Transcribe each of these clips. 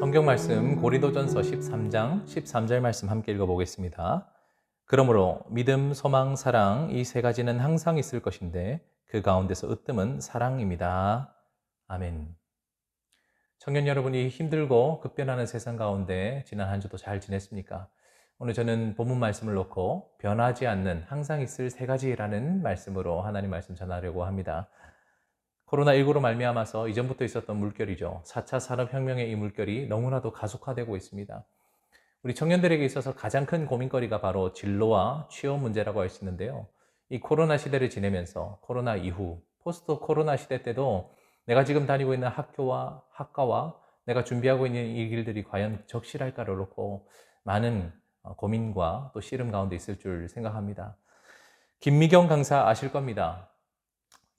성경 말씀 고린도전서 13장 13절 말씀 함께 읽어보겠습니다. 그러므로 믿음, 소망, 사랑 이 세 가지는 항상 있을 것인데 그 가운데서 으뜸은 사랑입니다. 아멘. 청년 여러분이 힘들고 급변하는 세상 가운데 지난 한 주도 잘 지냈습니까? 오늘 저는 본문 말씀을 놓고 변하지 않는 항상 있을 세 가지라는 말씀으로 하나님 말씀 전하려고 합니다. 코로나19로 말미암아서 이전부터 있었던 물결이죠. 4차 산업혁명의 이 물결이 너무나도 가속화되고 있습니다. 우리 청년들에게 있어서 가장 큰 고민거리가 바로 진로와 취업 문제라고 할 수 있는데요. 이 코로나 시대를 지내면서 코로나 이후 포스트 코로나 시대 때도 내가 지금 다니고 있는 학교와 학과와 내가 준비하고 있는 이 길들이 과연 적실할까를 놓고 많은 고민과 또 씨름 가운데 있을 줄 생각합니다. 김미경 강사 아실 겁니다.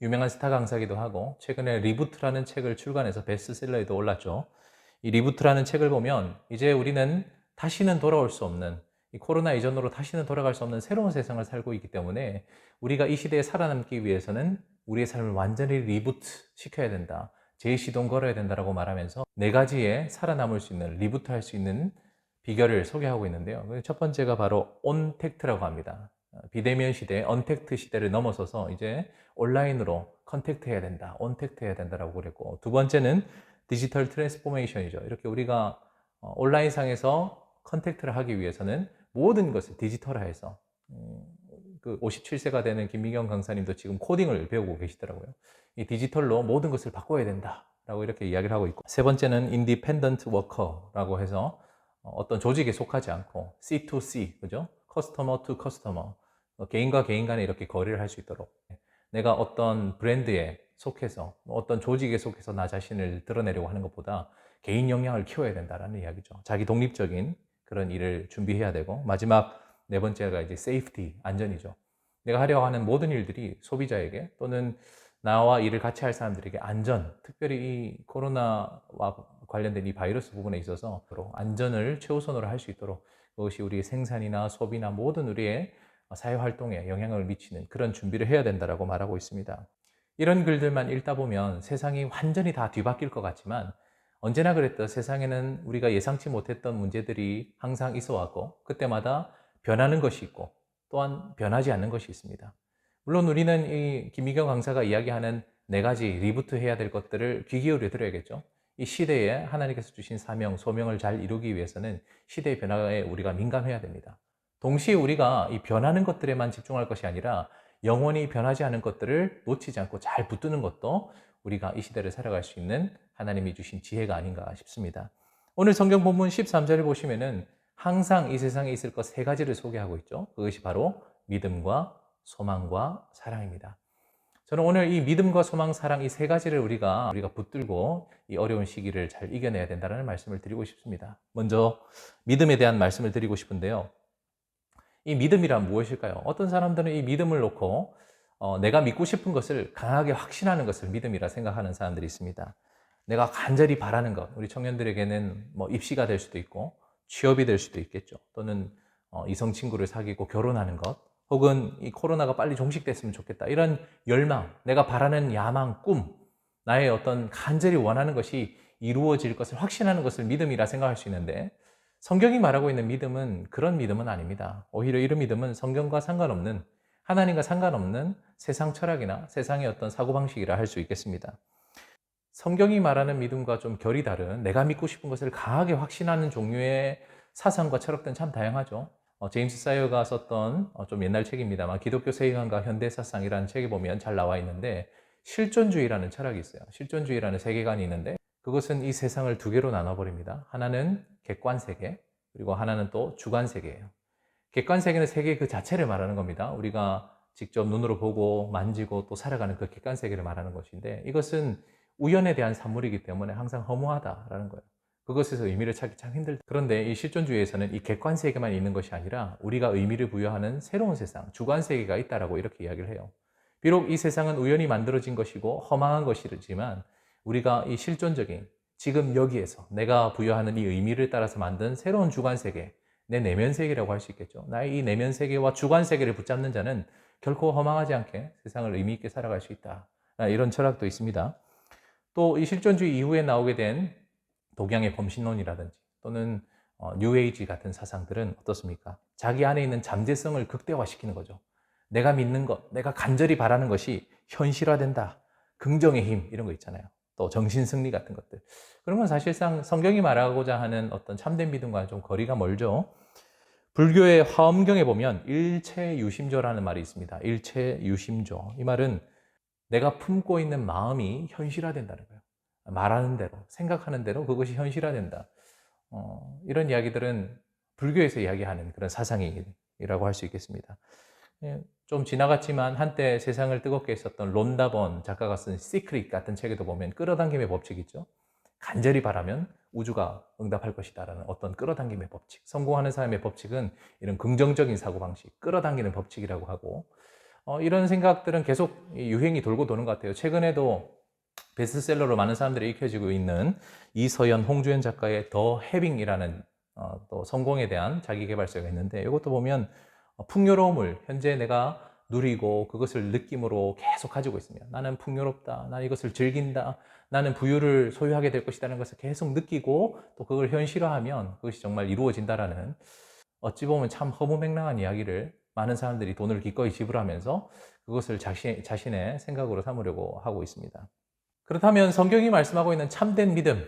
유명한 스타 강사기도 하고 최근에 리부트라는 책을 출간해서 베스트셀러에도 올랐죠. 이 리부트라는 책을 보면 이제 우리는 다시는 돌아올 수 없는, 이 코로나 이전으로 다시는 돌아갈 수 없는 새로운 세상을 살고 있기 때문에 우리가 이 시대에 살아남기 위해서는 우리의 삶을 완전히 리부트 시켜야 된다, 재시동 걸어야 된다라고 말하면서 네 가지의 살아남을 수 있는, 리부트 할 수 있는 비결을 소개하고 있는데요. 첫 번째가 바로 온택트라고 합니다. 비대면 시대, 언택트 시대를 넘어서서 이제 온라인으로 컨택트 해야 된다, 온택트 해야 된다라고 그랬고, 두 번째는 디지털 트랜스포메이션이죠. 이렇게 우리가 온라인상에서 컨택트를 하기 위해서는 모든 것을 디지털화해서, 그 57세가 되는 김미경 강사님도 지금 코딩을 배우고 계시더라고요. 이 디지털로 모든 것을 바꿔야 된다라고 이렇게 이야기를 하고 있고, 세 번째는 인디펜던트 워커라고 해서 어떤 조직에 속하지 않고 C2C, 그죠? 커스터머 투 커스터머, 개인과 개인 간에 이렇게 거래를 할 수 있도록, 내가 어떤 브랜드에 속해서 어떤 조직에 속해서 나 자신을 드러내려고 하는 것보다 개인 역량을 키워야 된다라는 이야기죠. 자기 독립적인 그런 일을 준비해야 되고, 마지막 네 번째가 이제 세이프티, 안전이죠. 내가 하려고 하는 모든 일들이 소비자에게 또는 나와 일을 같이 할 사람들에게 안전, 특별히 이 코로나와 관련된 이 바이러스 부분에 있어서 안전을 최우선으로 할 수 있도록, 그것이 우리의 생산이나 소비나 모든 우리의 사회활동에 영향을 미치는 그런 준비를 해야 된다라고 말하고 있습니다. 이런 글들만 읽다 보면 세상이 완전히 다 뒤바뀔 것 같지만, 언제나 그랬듯 세상에는 우리가 예상치 못했던 문제들이 항상 있어 왔고, 그때마다 변하는 것이 있고 또한 변하지 않는 것이 있습니다. 물론 우리는 이 김미경 강사가 이야기하는 네 가지 리부트 해야 될 것들을 귀 기울여 들어야겠죠. 이 시대에 하나님께서 주신 사명, 소명을 잘 이루기 위해서는 시대의 변화에 우리가 민감해야 됩니다. 동시에 우리가 이 변하는 것들에만 집중할 것이 아니라 영원히 변하지 않은 것들을 놓치지 않고 잘 붙드는 것도 우리가 이 시대를 살아갈 수 있는 하나님이 주신 지혜가 아닌가 싶습니다. 오늘 성경 본문 13절을 보시면은 항상 이 세상에 있을 것 세 가지를 소개하고 있죠. 그것이 바로 믿음과 소망과 사랑입니다. 저는 오늘 이 믿음과 소망, 사랑 이 세 가지를 우리가 붙들고 이 어려운 시기를 잘 이겨내야 된다는 말씀을 드리고 싶습니다. 먼저 믿음에 대한 말씀을 드리고 싶은데요. 이 믿음이란 무엇일까요? 어떤 사람들은 이 믿음을 놓고 내가 믿고 싶은 것을 강하게 확신하는 것을 믿음이라 생각하는 사람들이 있습니다. 내가 간절히 바라는 것, 우리 청년들에게는 뭐 입시가 될 수도 있고 취업이 될 수도 있겠죠. 또는 이성 친구를 사귀고 결혼하는 것, 혹은 이 코로나가 빨리 종식됐으면 좋겠다, 이런 열망, 내가 바라는 야망, 꿈, 나의 어떤 간절히 원하는 것이 이루어질 것을 확신하는 것을 믿음이라 생각할 수 있는데, 성경이 말하고 있는 믿음은 그런 믿음은 아닙니다. 오히려 이런 믿음은 성경과 상관없는, 하나님과 상관없는 세상 철학이나 세상의 어떤 사고방식이라 할 수 있겠습니다. 성경이 말하는 믿음과 좀 결이 다른, 내가 믿고 싶은 것을 강하게 확신하는 종류의 사상과 철학들은 참 다양하죠. 제임스 사이어가 썼던 좀 옛날 책입니다만 기독교 세계관과 현대사상이라는 책에 보면 잘 나와 있는데, 실존주의라는 철학이 있어요. 실존주의라는 세계관이 있는데, 그것은 이 세상을 두 개로 나눠버립니다. 하나는 객관세계, 그리고 하나는 또 주관세계예요. 객관세계는 세계 그 자체를 말하는 겁니다. 우리가 직접 눈으로 보고 만지고 또 살아가는 그 객관세계를 말하는 것인데, 이것은 우연에 대한 산물이기 때문에 항상 허무하다라는 거예요. 그것에서 의미를 찾기 참 힘들다. 그런데 이 실존주의에서는 이 객관세계만 있는 것이 아니라 우리가 의미를 부여하는 새로운 세상, 주관세계가 있다라고 이렇게 이야기를 해요. 비록 이 세상은 우연히 만들어진 것이고 허망한 것이지만, 우리가 이 실존적인 지금 여기에서 내가 부여하는 이 의미를 따라서 만든 새로운 주관세계, 내 내면세계라고 할 수 있겠죠. 나의 이 내면세계와 주관세계를 붙잡는 자는 결코 허망하지 않게 세상을 의미 있게 살아갈 수 있다, 이런 철학도 있습니다. 또 이 실존주의 이후에 나오게 된 독양의 범신론이라든지 또는 뉴에이지 같은 사상들은 어떻습니까? 자기 안에 있는 잠재성을 극대화시키는 거죠. 내가 믿는 것, 내가 간절히 바라는 것이 현실화된다. 긍정의 힘 이런 거 있잖아요. 또 정신승리 같은 것들. 그런 건 사실상 성경이 말하고자 하는 어떤 참된 믿음과는 좀 거리가 멀죠. 불교의 화엄경에 보면 일체유심조라는 말이 있습니다. 일체유심조. 이 말은 내가 품고 있는 마음이 현실화된다는 거예요. 말하는 대로, 생각하는 대로 그것이 현실화된다. 이런 이야기들은 불교에서 이야기하는 그런 사상이라고 할 수 있겠습니다. 좀 지나갔지만 한때 세상을 뜨겁게 했었던 론다본 작가가 쓴 시크릿 같은 책에도 보면 끌어당김의 법칙이 있죠. 간절히 바라면 우주가 응답할 것이다라는 어떤 끌어당김의 법칙. 성공하는 사람의 법칙은 이런 긍정적인 사고방식, 끌어당기는 법칙이라고 하고 이런 생각들은 계속 유행이 돌고 도는 것 같아요. 최근에도 베스트셀러로 많은 사람들이 익혀지고 있는 이서연, 홍주연 작가의 더 해빙이라는 또 성공에 대한 자기계발서가 있는데 이것도 보면 풍요로움을 현재 내가 누리고 그것을 느낌으로 계속 가지고 있으면 나는 풍요롭다, 나는 이것을 즐긴다, 나는 부유를 소유하게 될 것이라는 것을 계속 느끼고 또 그걸 현실화하면 그것이 정말 이루어진다라는 어찌 보면 참 허무맹랑한 이야기를 많은 사람들이 돈을 기꺼이 지불하면서 그것을 자신의 생각으로 삼으려고 하고 있습니다. 그렇다면 성경이 말씀하고 있는 참된 믿음,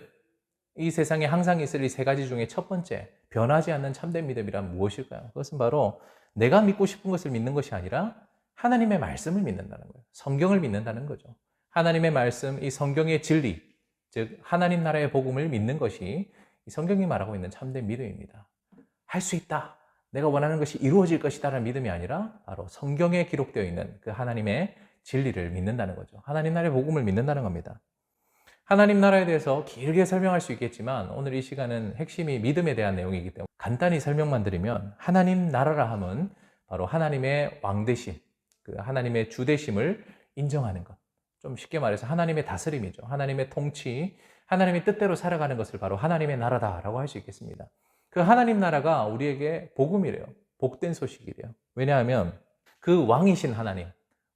이 세상에 항상 있을 이 세 가지 중에 첫 번째, 변하지 않는 참된 믿음이란 무엇일까요? 그것은 바로 내가 믿고 싶은 것을 믿는 것이 아니라 하나님의 말씀을 믿는다는 거예요. 성경을 믿는다는 거죠. 하나님의 말씀, 이 성경의 진리, 즉 하나님 나라의 복음을 믿는 것이 이 성경이 말하고 있는 참된 믿음입니다. 할 수 있다. 내가 원하는 것이 이루어질 것이다라는 믿음이 아니라 바로 성경에 기록되어 있는 그 하나님의 진리를 믿는다는 거죠. 하나님 나라의 복음을 믿는다는 겁니다. 하나님 나라에 대해서 길게 설명할 수 있겠지만 오늘 이 시간은 핵심이 믿음에 대한 내용이기 때문에 간단히 설명만 드리면 하나님 나라라 함은 바로 하나님의 왕되심, 그 하나님의 주되심을 인정하는 것. 좀 쉽게 말해서 하나님의 다스림이죠. 하나님의 통치, 하나님의 뜻대로 살아가는 것을 바로 하나님의 나라다라고 할 수 있겠습니다. 그 하나님 나라가 우리에게 복음이래요. 복된 소식이래요. 왜냐하면 그 왕이신 하나님,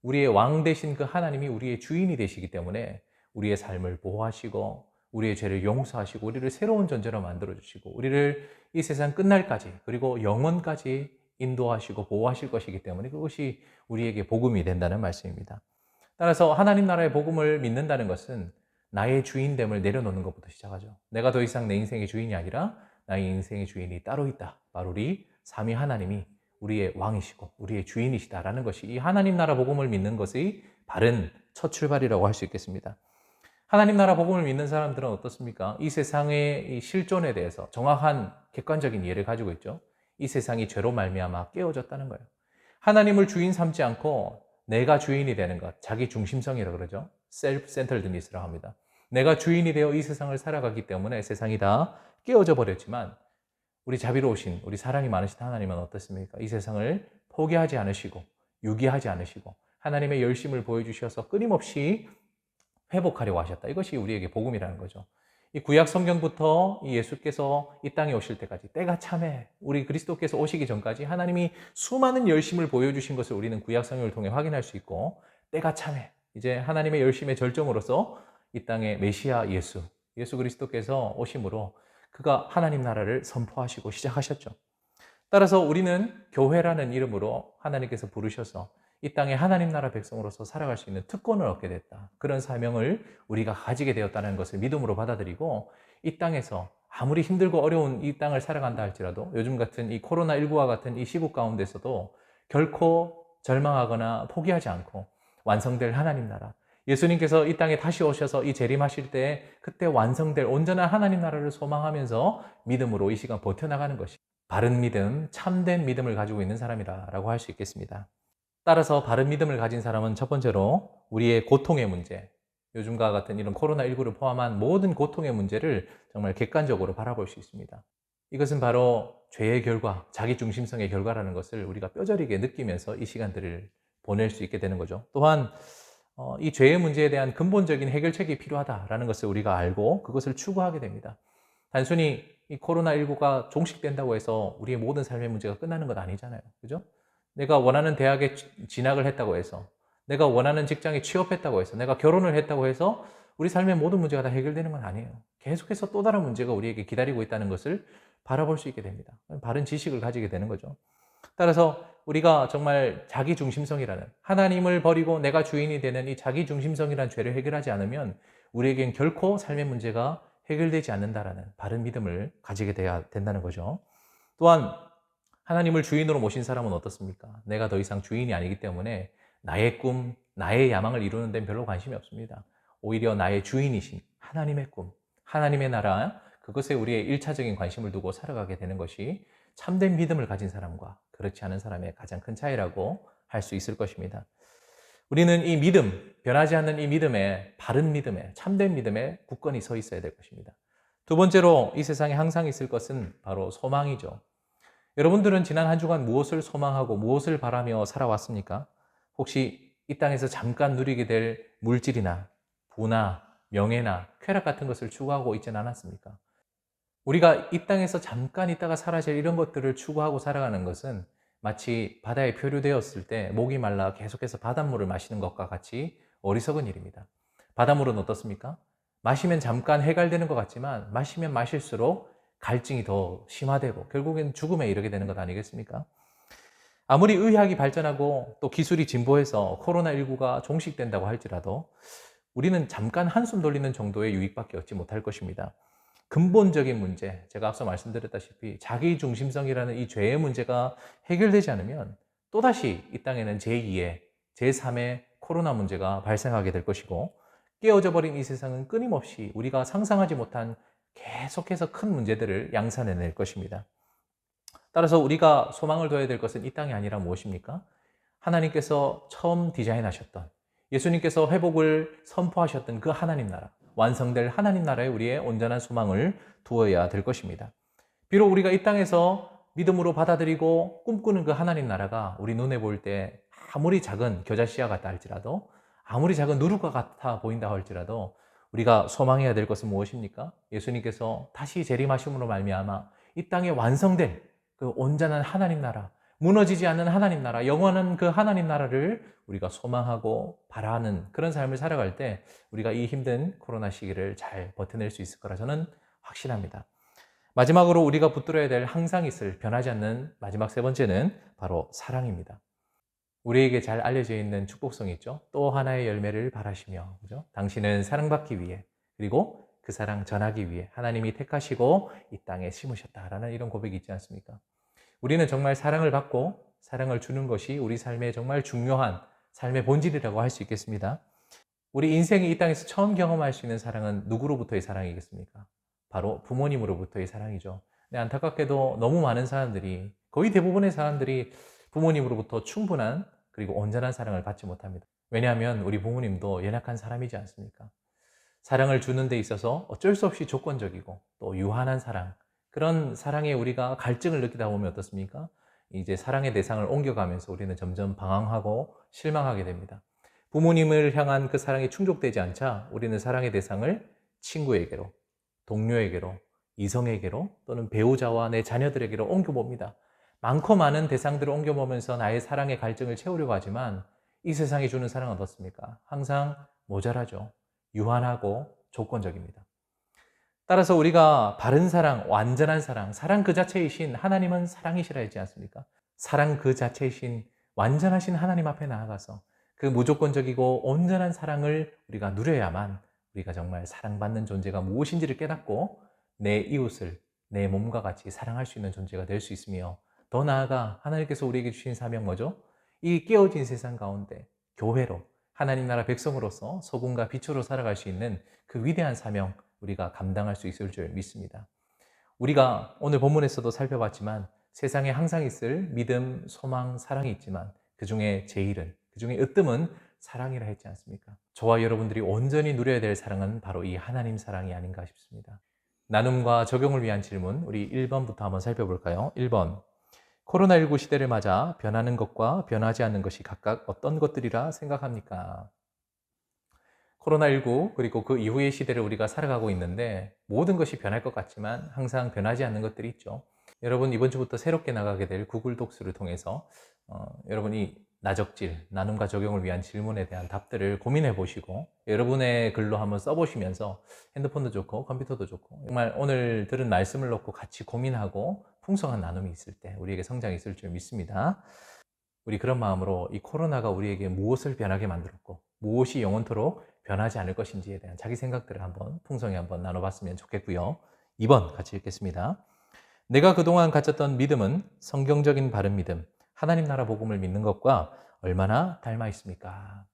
우리의 왕 되신 그 하나님이 우리의 주인이 되시기 때문에 우리의 삶을 보호하시고 우리의 죄를 용서하시고 우리를 새로운 존재로 만들어주시고 우리를 이 세상 끝날까지 그리고 영원까지 인도하시고 보호하실 것이기 때문에 그것이 우리에게 복음이 된다는 말씀입니다. 따라서 하나님 나라의 복음을 믿는다는 것은 나의 주인됨을 내려놓는 것부터 시작하죠. 내가 더 이상 내 인생의 주인이 아니라 나의 인생의 주인이 따로 있다. 바로 우리 삼위 하나님이 우리의 왕이시고 우리의 주인이시다라는 것이 이 하나님 나라 복음을 믿는 것의 바른 첫 출발이라고 할 수 있겠습니다. 하나님 나라 복음을 믿는 사람들은 어떻습니까? 이 세상의 이 실존에 대해서 정확한 객관적인 이해를 가지고 있죠. 이 세상이 죄로 말미암아 깨어졌다는 거예요. 하나님을 주인 삼지 않고 내가 주인이 되는 것, 자기 중심성이라고 그러죠. self-centeredness라고 합니다. 내가 주인이 되어 이 세상을 살아가기 때문에 세상이 다 깨어져 버렸지만 우리 자비로우신, 우리 사랑이 많으신 하나님은 어떻습니까? 이 세상을 포기하지 않으시고 유기하지 않으시고 하나님의 열심을 보여주셔서 끊임없이 회복하려고 하셨다. 이것이 우리에게 복음이라는 거죠. 이 구약 성경부터 이 예수께서 이 땅에 오실 때까지 때가 참해 우리 그리스도께서 오시기 전까지 하나님이 수많은 열심을 보여주신 것을 우리는 구약 성경을 통해 확인할 수 있고 때가 참해 이제 하나님의 열심의 절정으로서 이 땅에 메시아 예수 그리스도께서 오심으로 그가 하나님 나라를 선포하시고 시작하셨죠. 따라서 우리는 교회라는 이름으로 하나님께서 부르셔서 이 땅에 하나님 나라 백성으로서 살아갈 수 있는 특권을 얻게 됐다. 그런 사명을 우리가 가지게 되었다는 것을 믿음으로 받아들이고 이 땅에서 아무리 힘들고 어려운 이 땅을 살아간다 할지라도 요즘 같은 이 코로나19와 같은 이 시국 가운데서도 결코 절망하거나 포기하지 않고 완성될 하나님 나라, 예수님께서 이 땅에 다시 오셔서 이 재림하실 때 그때 완성될 온전한 하나님 나라를 소망하면서 믿음으로 이 시간 버텨나가는 것이 바른 믿음, 참된 믿음을 가지고 있는 사람이라고 할 수 있겠습니다. 따라서 바른 믿음을 가진 사람은 첫 번째로 우리의 고통의 문제, 요즘과 같은 이런 코로나19를 포함한 모든 고통의 문제를 정말 객관적으로 바라볼 수 있습니다. 이것은 바로 죄의 결과, 자기중심성의 결과라는 것을 우리가 뼈저리게 느끼면서 이 시간들을 보낼 수 있게 되는 거죠. 또한 이 죄의 문제에 대한 근본적인 해결책이 필요하다라는 것을 우리가 알고 그것을 추구하게 됩니다. 단순히 이 코로나19가 종식된다고 해서 우리의 모든 삶의 문제가 끝나는 건 아니잖아요. 그죠? 내가 원하는 대학에 진학을 했다고 해서, 내가 원하는 직장에 취업했다고 해서, 내가 결혼을 했다고 해서 우리 삶의 모든 문제가 다 해결되는 건 아니에요. 계속해서 또 다른 문제가 우리에게 기다리고 있다는 것을 바라볼 수 있게 됩니다. 바른 지식을 가지게 되는 거죠. 따라서 우리가 정말 자기중심성이라는, 하나님을 버리고 내가 주인이 되는 이 자기중심성이라는 죄를 해결하지 않으면 우리에겐 결코 삶의 문제가 해결되지 않는다라는 바른 믿음을 가지게 돼야 된다는 거죠. 또한 하나님을 주인으로 모신 사람은 어떻습니까? 내가 더 이상 주인이 아니기 때문에 나의 꿈, 나의 야망을 이루는 데는 별로 관심이 없습니다. 오히려 나의 주인이신 하나님의 꿈, 하나님의 나라, 그것에 우리의 일차적인 관심을 두고 살아가게 되는 것이 참된 믿음을 가진 사람과 그렇지 않은 사람의 가장 큰 차이라고 할 수 있을 것입니다. 우리는 이 믿음, 변하지 않는 이 믿음에, 바른 믿음에, 참된 믿음에 굳건히 서 있어야 될 것입니다. 두 번째로 이 세상에 항상 있을 것은 바로 소망이죠. 여러분들은 지난 한 주간 무엇을 소망하고 무엇을 바라며 살아왔습니까? 혹시 이 땅에서 잠깐 누리게 될 물질이나 부나 명예나 쾌락 같은 것을 추구하고 있지는 않았습니까? 우리가 이 땅에서 잠깐 있다가 사라질 이런 것들을 추구하고 살아가는 것은 마치 바다에 표류되었을 때 목이 말라 계속해서 바닷물을 마시는 것과 같이 어리석은 일입니다. 바닷물은 어떻습니까? 마시면 잠깐 해갈되는 것 같지만 마시면 마실수록 갈증이 더 심화되고 결국엔 죽음에 이르게 되는 것 아니겠습니까? 아무리 의학이 발전하고 또 기술이 진보해서 코로나19가 종식된다고 할지라도 우리는 잠깐 한숨 돌리는 정도의 유익밖에 얻지 못할 것입니다. 근본적인 문제, 제가 앞서 말씀드렸다시피 자기중심성이라는 이 죄의 문제가 해결되지 않으면 또다시 이 땅에는 제2의, 제3의 코로나 문제가 발생하게 될 것이고 깨어져 버린 이 세상은 끊임없이 우리가 상상하지 못한 계속해서 큰 문제들을 양산해낼 것입니다. 따라서 우리가 소망을 둬야 될 것은 이 땅이 아니라 무엇입니까? 하나님께서 처음 디자인하셨던, 예수님께서 회복을 선포하셨던 그 하나님 나라, 완성될 하나님 나라에 우리의 온전한 소망을 두어야 될 것입니다. 비록 우리가 이 땅에서 믿음으로 받아들이고 꿈꾸는 그 하나님 나라가 우리 눈에 보일 때 아무리 작은 겨자씨와 같다 할지라도, 아무리 작은 누룩과 같아 보인다 할지라도 우리가 소망해야 될 것은 무엇입니까? 예수님께서 다시 재림하심으로 말미암아 이 땅에 완성될 그 온전한 하나님 나라, 무너지지 않는 하나님 나라, 영원한 그 하나님 나라를 우리가 소망하고 바라는 그런 삶을 살아갈 때 우리가 이 힘든 코로나 시기를 잘 버텨낼 수 있을 거라 저는 확신합니다. 마지막으로 우리가 붙들어야 될 항상 있을 변하지 않는 마지막 세 번째는 바로 사랑입니다. 우리에게 잘 알려져 있는 축복성이 있죠. 또 하나의 열매를 바라시며, 그죠? 당신은 사랑받기 위해, 그리고 그 사랑 전하기 위해 하나님이 택하시고 이 땅에 심으셨다라는 이런 고백이 있지 않습니까? 우리는 정말 사랑을 받고 사랑을 주는 것이 우리 삶의 정말 중요한 삶의 본질이라고 할 수 있겠습니다. 우리 인생이 이 땅에서 처음 경험할 수 있는 사랑은 누구로부터의 사랑이겠습니까? 바로 부모님으로부터의 사랑이죠. 근데 안타깝게도 너무 많은 사람들이, 거의 대부분의 사람들이 부모님으로부터 충분한 그리고 온전한 사랑을 받지 못합니다. 왜냐하면 우리 부모님도 연약한 사람이지 않습니까? 사랑을 주는 데 있어서 어쩔 수 없이 조건적이고 또 유한한 사랑, 그런 사랑에 우리가 갈증을 느끼다 보면 어떻습니까? 이제 사랑의 대상을 옮겨가면서 우리는 점점 방황하고 실망하게 됩니다. 부모님을 향한 그 사랑이 충족되지 않자 우리는 사랑의 대상을 친구에게로, 동료에게로, 이성에게로 또는 배우자와 내 자녀들에게로 옮겨봅니다. 많고 많은 대상들을 옮겨보면서 나의 사랑의 갈증을 채우려고 하지만 이 세상이 주는 사랑은 어떻습니까? 항상 모자라죠. 유한하고 조건적입니다. 따라서 우리가 바른 사랑, 완전한 사랑, 사랑 그 자체이신 하나님은 사랑이시라 했지 않습니까? 사랑 그 자체이신 완전하신 하나님 앞에 나아가서 그 무조건적이고 온전한 사랑을 우리가 누려야만 우리가 정말 사랑받는 존재가 무엇인지를 깨닫고 내 이웃을 내 몸과 같이 사랑할 수 있는 존재가 될 수 있으며, 더 나아가 하나님께서 우리에게 주신 사명 뭐죠? 이 깨어진 세상 가운데 교회로, 하나님 나라 백성으로서 소금과 빛으로 살아갈 수 있는 그 위대한 사명 우리가 감당할 수 있을 줄 믿습니다. 우리가 오늘 본문에서도 살펴봤지만 세상에 항상 있을 믿음, 소망, 사랑이 있지만 그 중에 제일은, 그 중에 으뜸은 사랑이라 했지 않습니까? 저와 여러분들이 온전히 누려야 될 사랑은 바로 이 하나님 사랑이 아닌가 싶습니다. 나눔과 적용을 위한 질문, 우리 1번부터 한번 살펴볼까요? 1번. 코로나19 시대를 맞아 변하는 것과 변하지 않는 것이 각각 어떤 것들이라 생각합니까? 코로나19 그리고 그 이후의 시대를 우리가 살아가고 있는데 모든 것이 변할 것 같지만 항상 변하지 않는 것들이 있죠. 여러분 이번 주부터 새롭게 나가게 될 구글 독스를 통해서 여러분이 나적질, 나눔과 적용을 위한 질문에 대한 답들을 고민해 보시고 여러분의 글로 한번 써보시면서 핸드폰도 좋고 컴퓨터도 좋고 정말 오늘 들은 말씀을 놓고 같이 고민하고 풍성한 나눔이 있을 때 우리에게 성장이 있을 줄 믿습니다. 우리 그런 마음으로 이 코로나가 우리에게 무엇을 변하게 만들었고 무엇이 영원토록 변하지 않을 것인지에 대한 자기 생각들을 한번 풍성히 한번 나눠봤으면 좋겠고요. 2번 같이 읽겠습니다. 내가 그동안 가졌던 믿음은 성경적인 바른 믿음, 하나님 나라 복음을 믿는 것과 얼마나 닮아 있습니까?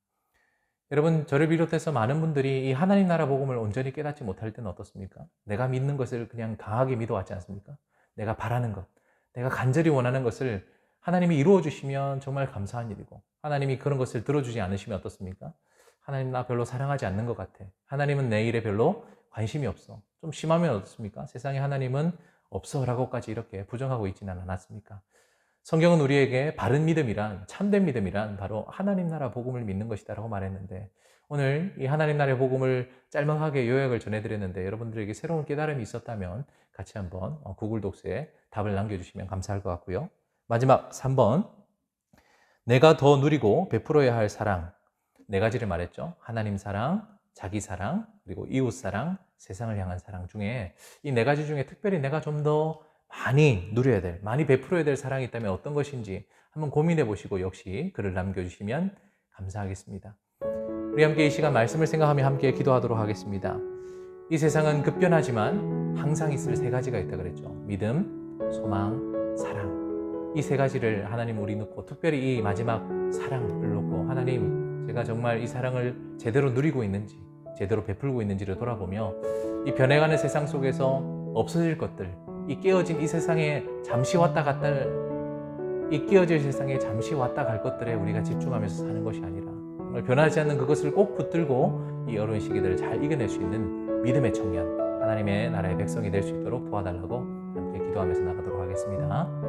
여러분, 저를 비롯해서 많은 분들이 이 하나님 나라 복음을 온전히 깨닫지 못할 때는 어떻습니까? 내가 믿는 것을 그냥 강하게 믿어왔지 않습니까? 내가 바라는 것, 내가 간절히 원하는 것을 하나님이 이루어 주시면 정말 감사한 일이고 하나님이 그런 것을 들어주지 않으시면 어떻습니까? 하나님 나 별로 사랑하지 않는 것 같아. 하나님은 내 일에 별로 관심이 없어. 좀 심하면 어떻습니까? 세상에 하나님은 없어라고까지 이렇게 부정하고 있지는 않았습니까? 성경은 우리에게 바른 믿음이란, 참된 믿음이란 바로 하나님 나라 복음을 믿는 것이다라고 말했는데 오늘 이 하나님 나라의 복음을 짤막하게 요약을 전해드렸는데 여러분들에게 새로운 깨달음이 있었다면 같이 한번 구글 독스에 답을 남겨주시면 감사할 것 같고요. 마지막 3번, 내가 더 누리고 베풀어야 할 사랑, 네 가지를 말했죠. 하나님 사랑, 자기 사랑, 그리고 이웃 사랑, 세상을 향한 사랑 중에 이 네 가지 중에 특별히 내가 좀 더 많이 누려야 될, 많이 베풀어야 될 사랑이 있다면 어떤 것인지 한번 고민해 보시고 역시 글을 남겨주시면 감사하겠습니다. 우리 함께 이 시간 말씀을 생각하며 함께 기도하도록 하겠습니다. 이 세상은 급변하지만 항상 있을 세 가지가 있다 그랬죠. 믿음, 소망, 사랑. 이 세 가지를 하나님 우리 놓고 특별히 이 마지막 사랑을 놓고 하나님 제가 정말 이 사랑을 제대로 누리고 있는지 제대로 베풀고 있는지를 돌아보며 이 변해가는 세상 속에서 없어질 것들 이 깨어진 이 세상에 잠시 왔다 갔다 이 깨어질 세상에 잠시 왔다 갈 것들에 우리가 집중하면서 사는 것이 아니라 정말 변하지 않는 그것을 꼭 붙들고 이 어려운 시기들을 잘 이겨낼 수 있는 믿음의 청년 하나님의 나라의 백성이 될 수 있도록 도와달라고 함께 기도하면서 나가도록 하겠습니다.